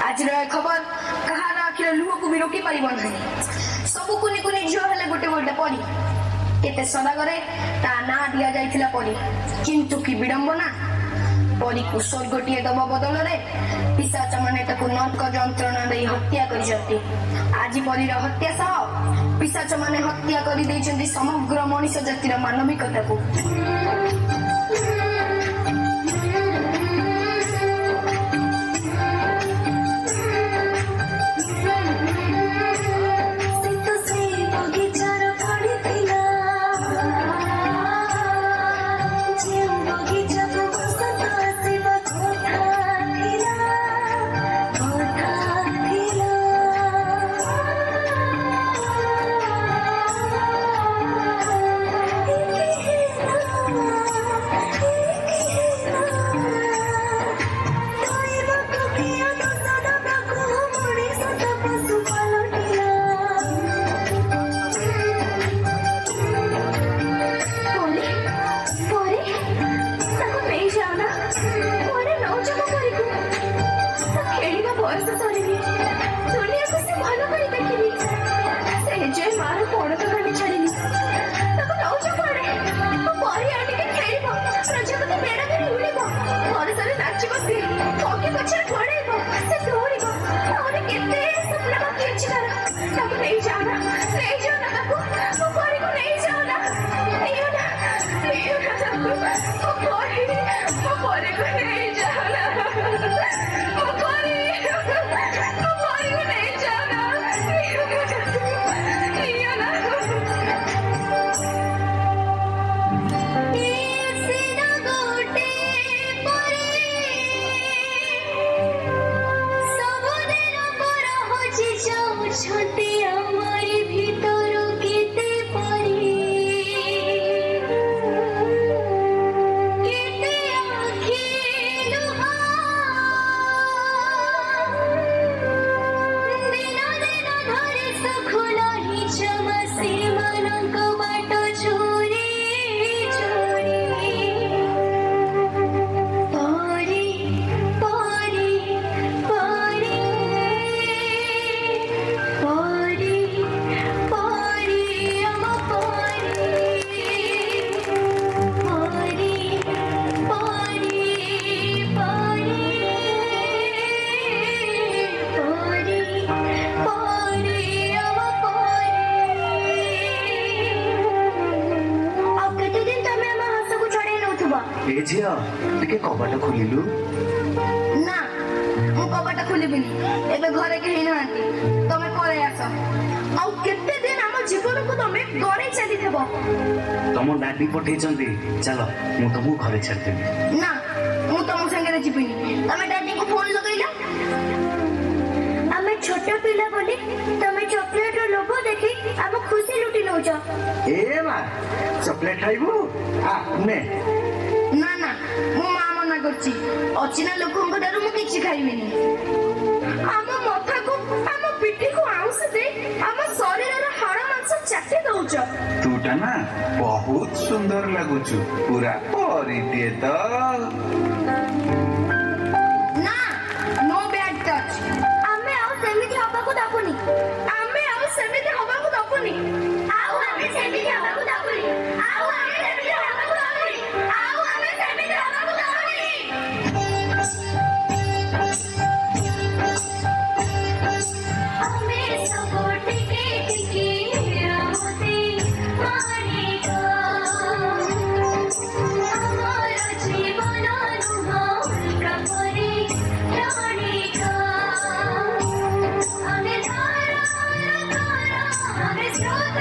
आज खबर कहार आखिर लुह को भी रोकी पार सब कुनि कुनि झील हेले गोटे गोटे परी केते सदागरे ता ना दिया जाइथिला परी किंतु की विडंबना परी को स्वर्गटीए दबा बदल रे पिशाच माने ताकू नरक जंत्रणा दे हत्या करिसथि। आज परीर हत्या सह पिशाच माने हत्या करि दैछन्ति समग्र मनुष्य जातिर मानविकता को। ए झियो टिके कबाट खोलिलु ना मु कबाट खोलिबिनी एबे घरे केही नांती तमे पळे आस आउ केते दिन हम जीवन को तमे गरे चली देबो तम डाडी पठेचंदी चलो मु तुमको घरे छाड़ देबी ना मु तम संगे जीबिनी तमे डैडी को फोन लगैला आमे छोटा पिला बोली तमे चॉकलेट रो लोगो देखि हम खुशी लुटी नउछ ए मा चॉकलेट खाइबू आ ने ना ना मो मां मना करछि अचिना लोकन को दारू मु किछि खाइबिनी हम माथा को हम पिठी को आउस दे हम शरीर रो हाड़ मांस चाटी दउछ तूटा ना बहुत सुंदर लगुचु पूरा परिटे तो ना नो बैड टच आमे आउ सेमिति हबा को दापुनी आमे आउ सेमिति हबा को दपुनी आउ आमे सेमिति हबा को दापुनी आउ आमे सेमिति हबा को दापुनी आउ आमे सेमिति हबा को दापुनी आमे सपोर्ट के टिके रामते मारेगा हमारा जीवन अनुभव कपरे रानेगा हमें धारा धारा हमें स्रोत